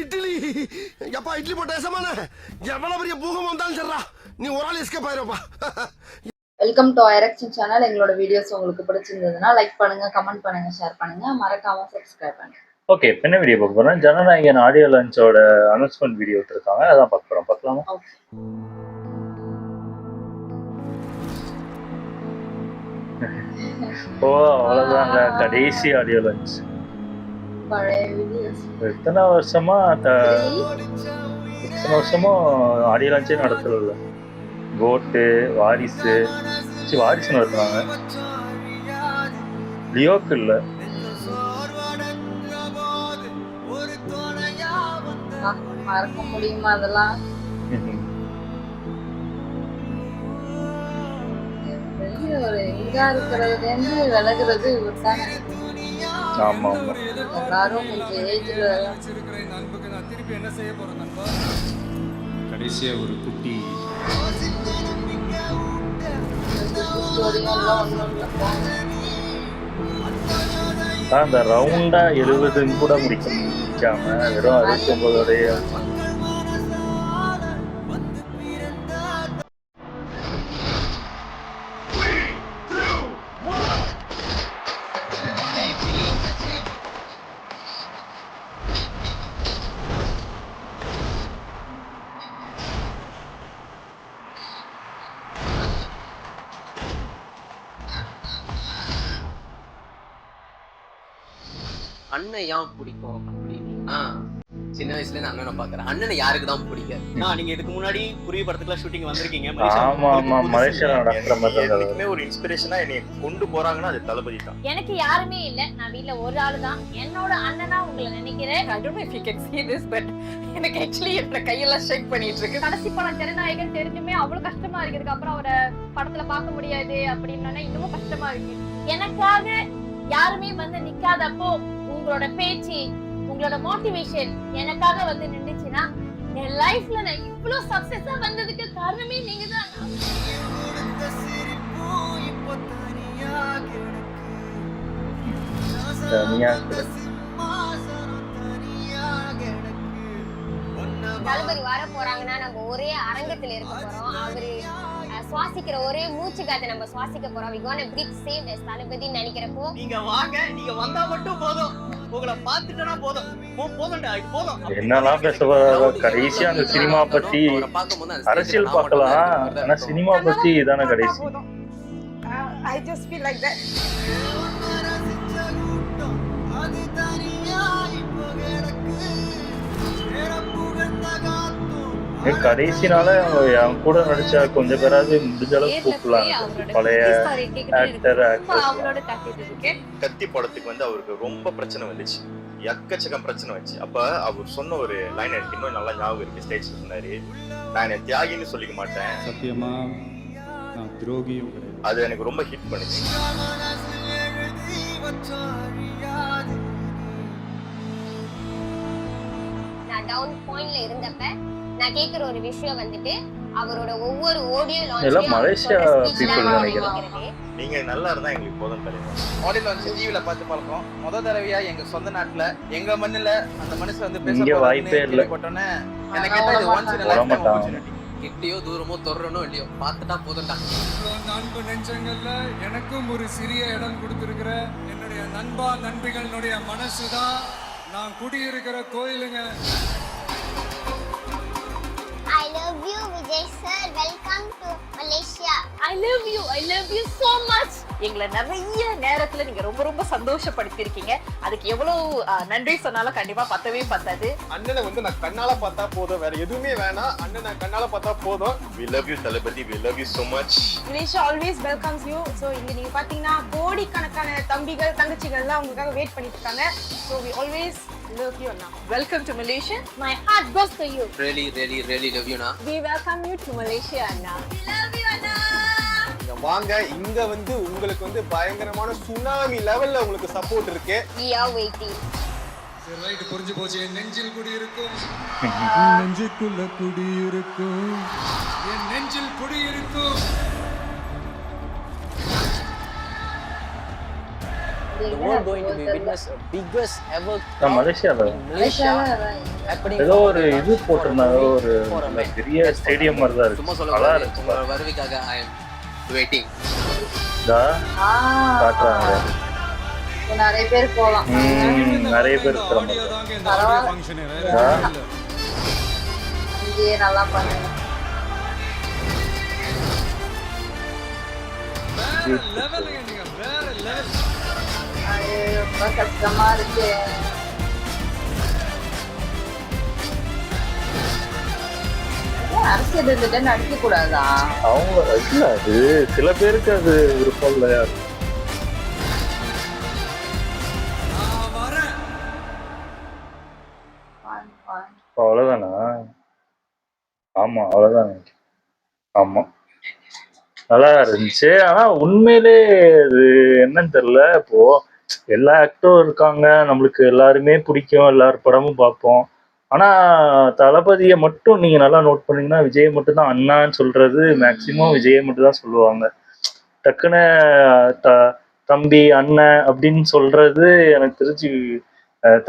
இட்லி எப்பா இட்லி போட்ட சமான எவ்வளவு பெரிய பூகம் வந்தாலும் சரிடா நீ ஒரு ஆள் எஸ்கேப் ஆயிருப்பா. வெல்கம் டு ஐரக்ஷன் சேனல். எங்களோட வீடியோஸ் உங்களுக்கு பிடிச்சிருந்ததுன்னா லைக் பண்ணுங்க, கமெண்ட் பண்ணுங்க, ஷேர் பண்ணுங்க, மறக்காம சப்ஸ்கிரைப் பண்ணுங்க. ஓகே, என்ன வீடியோ பார்க்க போறோம்? ஜனநாயகன் ஆடியோ லான்ச்சோட அனௌன்ஸ்மெண்ட் வீடியோ எடுத்துருக்காங்க, அதான் பார்க்க போறோம். பார்க்கலாமா? ஓ அவ்வளவுதாங்க, கடைசி ஆடியோ லான்ச். எத்தனை வருஷமா ஆடியோ லான்ச்சே நடத்தல. கோட்டு, வாரிசு நடத்துனாங்க, லியோக்கு இல்ல. மறக்க முடியுமா அதெல்லாம்? ஒரு எங்கா இருக்கிறதுல இருந்து விலகுறது இவர்தானே. ஆமா ஆமா, எல்லாரும் கொஞ்சம் ஏஜ்ல கடைசியா ஒரு குட்டி ஸ்டோரியெல்லாம் ஒன்றும் இல்லை. அந்த ரவுண்டா 70 கூட முடிக்காம வெறும் 69 அண்ணன் ஏன் பிடிக்கும் அப்படின்னா, சின்ன வயசுல இருந்து அண்ணனை பாக்குறேன். அண்ணனை யாருக்கு தான் பிடிக்காது? நீங்க இதுக்கு முன்னாடி புரிய படத்துக்குலாம் ஷூட்டிங் வந்திருக்கீங்க. மலேசியால ஒரு இன்ஸ்பிரேஷனா என்னை கொண்டு போறாங்கன்னா அது தளபதி தான். எனக்கு யாருமே இல்ல, நான் வீட்ல ஒரு ஆளு தான். என்னோட அண்ணனா உங்களை நினைக்கிறேன். I don't know if you can see this, but எனக்கு actually என்ன கையெல்லாம் ஷேக் பண்ணிட்டு இருக்கு. கடைசி படம் ஜனநாயகன் தெரிஞ்சுமே அவ்வளவு கஷ்டமா இருக்கு. இதுக்கு அப்புறம் அவரை படத்துல பார்க்க முடியாது அப்படின்னு இன்னமும் கஷ்டமா இருக்கு. எனக்காக யாருமே வந்து நிக்காதப்போ உங்களோட பேச்சு, உங்களோட மோட்டிவேஷன் எனக்காக வந்து நின்றுச்சுன்னா, என் லைஃப்ல நான் இவ்வளவு சக்சஸா வந்ததுக்கு காரணமே நீங்க தான். தளபதி வர போறாங்கன்னா நம்ம ஒரே அரங்கத்துல இருக்க போறோம். அவரு சுவாசிக்கிற ஒரே மூச்சு காத்து நம்ம சுவாசிக்க போறோம். We gonna breathe same as தளபதி நினைக்கிறப்போ நீங்க வாங்க, நீங்க வந்தா மட்டும் போதும். உங்களை பார்த்துட்டனா போதும், போதும்டா, இது போதும். என்னெல்லாம் பேச வர கடைசியா அந்த சினிமா பத்தி அரசியல் பார்க்கலாம், ஆனா சினிமா பத்தி இதான கடைசி. I just feel like that. கடைசினால என் கூட நடிச்ச கொஞ்சம் பேராவது முடிஞ்ச அளவுக்கு கூப்பிடலாம். பழைய ஆக்டர் கத்தி படத்துக்கு வந்து அவருக்கு ரொம்ப பிரச்சனை வந்துச்சு, எக்கச்சக்கம் பிரச்சனை வந்துச்சு. அப்ப அவர் சொன்ன ஒரு லைன் எனக்கு இன்னும் நல்லா ஞாபகம் இருக்கு. ஸ்டேஜ்ல சொன்னாரு, நான் என்ன தியாகின்னு சொல்லிக்க மாட்டேன், சத்தியமா நான் துரோகியும். அது எனக்கு ரொம்ப ஹிட் பண்ணுச்சு. நான் டவுன் பாயிண்ட்ல இருந்தப்ப நான் கேக்குற ஒரு விஷயம் வந்துட்டு, அவரோட ஒவ்வொரு ஆடியோ லான்ச்லயும் மலேசியா பீப்பிள் நினைக்கிறேன். நீங்க நல்லா இருந்தா எங்களுக்கு போதும் தலைவர். ஆடியோ லான்ச் டிவில பார்த்து பழக்கம். முத தடவையா எங்க சொந்த நாட்டுல எங்க மண்ணுல அந்த மனுஷன் வந்து பேச இங்க வாய்ப்பே இல்ல. போட்டோன்னே எனக்கு இது once in a lifetime opportunity. கிட்டியோ தூரமோ தொடுறனோ இல்லையோ பார்த்துட்டா போதும்டா. அன்பு நெஞ்சங்கள்ல எனக்கும் ஒரு சிறிய இடம் கொடுத்திருக்கிற என்னுடைய நண்பா நண்பிகளுடைய மனசுதான் நான் குடியிருக்கிற கோயிலுங்க. I love you Vijay sir, welcome to Malaysia. I love you so much. எங்களை நிறைய நேரத்துல நீங்க ரொம்ப ரொம்ப சந்தோஷப்படுத்திருக்கீங்க. அதுக்கு எவ்வளவு நன்றி சொன்னாலும் கண்டிப்பா பத்தவே பத்தாது. அண்ணனை வந்து நான் கண்ணால பார்த்தா போதும், வேற எதுவுமே வேணாம். அண்ணனை கண்ணால பார்த்தா போதும். We love you Thalapathy, we love you so much. Malaysia always welcomes you. So இங்க நீங்க பாத்தீங்கன்னா கோடி கணக்கான தம்பிகள் தங்கச்சிகள்லாம் உங்களுக்காக வெயிட் பண்ணிட்டு இருக்காங்க. So we always love you Anna. Welcome to Malaysia. My heart goes to you. Really love you na. We welcome you to Malaysia Anna. We love you அண்ணா. இங்க வாங்க, இங்க வந்து உங்களுக்கு வந்து பயங்கரமான சுனாமி லெவல்ல உங்களுக்கு சப்போர்ட் இருக்கு. We are waiting. சரி ரைட், புரிஞ்சு போச்சு. என் நெஞ்சில் குடியிருக்கும், நெஞ்சுக்குள்ள குடியிருக்கும், என் நெஞ்சில் குடியிருக்கும். எங்க world going to be தெரியல. witness a biggest ever நான் மலேசியால in Malaysia happening ஏதோ for ஒரு இது போட்டிருந்தாங்க, ஒரு for a man. பெரிய ஸ்டேடியம் மாதிரி தான் சும்மா இருக்கு, நல்லா சொல்ல இருக்கு. உங்களோட வருவிக்காக ஐ எம் வெயிட்டிங். இதா காட்டுறாங்க. இப்ப நிறைய பேர் போலாம். நிறைய பேர் இருக்கிற மாதிரி ஆடியோ தான். தாங்க இந்த ஆடியோ ஃபங்க்ஷனே ஆ. இங்கேயே நல்லா பண்ணுங்க. வேற லெவலுங்க, நீங்க வேற லெவல். அது ரொம்ப கஷ்டமா இருக்கு. ஏன் அரசியல் இருந்துட்டு நடிக்க கூடாதா? அவங்க இல்ல, அது சில பேருக்கு அது விருப்பம் இல்லையா. நான் வரேன். அவ்வளவுதானா? ஆமா, அவ்வளவுதான். ஆமா, நல்லா இருந்துச்சு. ஆனா உண்மையிலே அது என்னன்னு தெரியல. இப்போ எல்லா ஆக்டரும் இருக்காங்க, நம்மளுக்கு எல்லாருமே பிடிக்கும், எல்லார் படமும் பார்ப்போம். ஆனா தளபதியை மட்டும் நீங்க நல்லா நோட் பண்ணீங்கன்னா விஜய் மட்டும் தான் அண்ணான்னு சொல்றது. மேக்சிமம் விஜயை மட்டும் தான் சொல்லுவாங்க. டக்குன்னு தம்பி அண்ணன் அப்படின்னு சொல்றது எனக்கு தெரிஞ்சு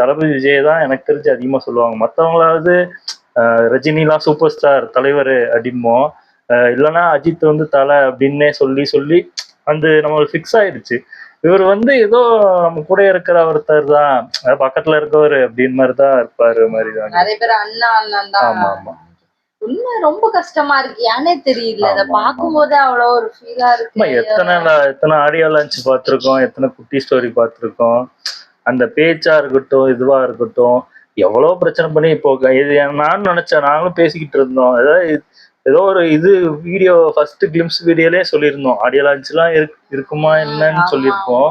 தளபதி விஜய் தான் எனக்கு தெரிஞ்சு அதிகமா சொல்லுவாங்க. மற்றவங்களாவது ரஜினிலாம் சூப்பர் ஸ்டார் தலைவர் அப்படிமோ, இல்லைன்னா அஜித் வந்து தலை அப்படின்னே சொல்லி சொல்லி அந்த நம்மளுக்கு ஃபிக்ஸ் ஆயிடுச்சு. இவர் வந்து ஏதோ நம்ம கூட இருக்கிற ஒருத்தர் தான், பக்கத்துல இருக்கவர் அப்படின்னு மாதிரி தான் இருப்பாரு மாதிரி தான். நிறைய பேர் அண்ணா அண்ணன் தான். ஆமா ஆமா உண்மை ரொம்ப கஷ்டமா இருக்கு. ஏன்னே தெரியல. அதை ஆமா, பார்க்கும் போது அவ்வளோ ஒரு ஃபீலா ஆமா. இருக்கு. எத்தனை ஆடியோ லான்ச் பார்த்துருக்கோம், எத்தனை குட்டி ஸ்டோரி பார்த்துருக்கோம். அந்த பேச்சா இருக்கட்டும், இதுவா இருக்கட்டும், எவ்வளோ பிரச்சனை பண்ணி இப்போ இது நான் நினைச்சேன், நாங்களும் பேசிக்கிட்டு இருந்தோம். ஏதோ ஒரு இது வீடியோ ஃபர்ஸ்ட் கிளிம்ஸ் வீடியோலே சொல்லியிருந்தோம், ஆடியோ லான்ச்லாம் இருக்குமா என்னன்னு சொல்லியிருக்கோம்.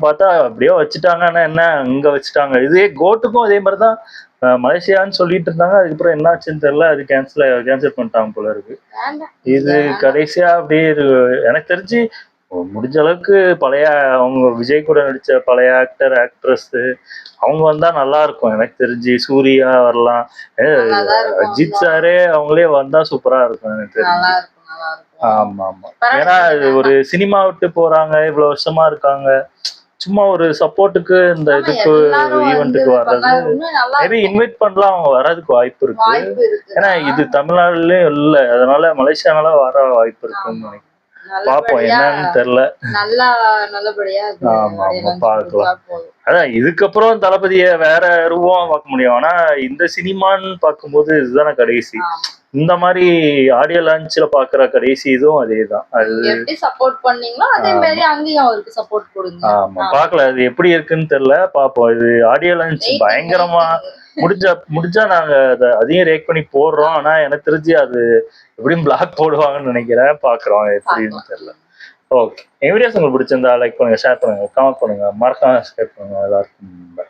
பார்த்தா அப்படியே வச்சுட்டாங்க. ஆனா என்ன அங்க வச்சுட்டாங்க. இதே கோட்டுக்கும் அதே மாதிரி தான் மலேசியான்னு சொல்லிட்டு இருந்தாங்க. அதுக்கப்புறம் என்ன ஆச்சுன்னு தெரியல, அது கேன்சல் பண்ணிட்டாங்க போல இருக்கு. இது கடைசியா அப்படியே எனக்கு தெரிஞ்சு முடிஞ்ச அளவுக்கு பழைய அவங்க விஜய் கூட நடிச்ச பழைய ஆக்டர் ஆக்ட்ரஸ் அவங்க வந்தா நல்லா இருக்கும். எனக்கு தெரிஞ்சு சூர்யா வரலாம், அஜித் சாரே அவங்களே வந்தா சூப்பரா இருக்கும் எனக்கு தெரிஞ்சு. ஆமா ஆமா. ஏன்னா இது ஒரு சினிமா விட்டு போறாங்க, இவ்வளவு வருஷமா இருக்காங்க. சும்மா ஒரு சப்போர்ட்டுக்கு இந்த இதுக்கு ஈவெண்ட்டுக்கு வர்றது மேபி இன்வைட் பண்ணலாம், அவங்க வர்றதுக்கு வாய்ப்பு இருக்கு. ஏன்னா இது தமிழ்நாடுலயும் இல்ல, அதனால மலேசியானால வர வாய்ப்பு இருக்குன்னு நினைக்கிறேன். பாப்போம் என்னன்னு தெரியல. நல்லபடியா ஆமா ஆமா பாக்கலாம். அதான் இதுக்கப்புறம் தளபதிய வேற ரூபமா பார்க்க முடியும். ஆனா இந்த சினிமான்னு பார்க்கும்போது இதுதானே கடைசி. இந்த மாதிரி ஆடியோ லான்ச்ல பாக்குற கடைசி இதுவும் அதேதான். அது எப்படி சப்போர்ட் பண்ணீங்களோ அதே மாதிரி அங்கேயும் அவருக்கு சப்போர்ட் கொடுங்க. ஆமா பாக்கல, அது எப்படி இருக்குன்னு தெரியல, பாப்போம். இது ஆடியோ லான்ச் பயங்கரமா முடிஞ்சா நாங்க அதையும் ரேக் பண்ணி போடுறோம். ஆனா எனக்கு தெரிஞ்சு அது எப்படியும் பிளாக் போடுவாங்கன்னு நினைக்கிறேன். பாக்குறோம் எப்படின்னு தெரியல. ஓகே, என் வீடியோஸ் உங்களுக்கு பிடிச்சிருந்தா லைக் பண்ணுங்க, ஷேர் பண்ணுங்க, கமெண்ட் பண்ணுங்க, மறக்காம சப்ஸ்கிரைப் பண்ணுங்க. எல்லாருக்கும்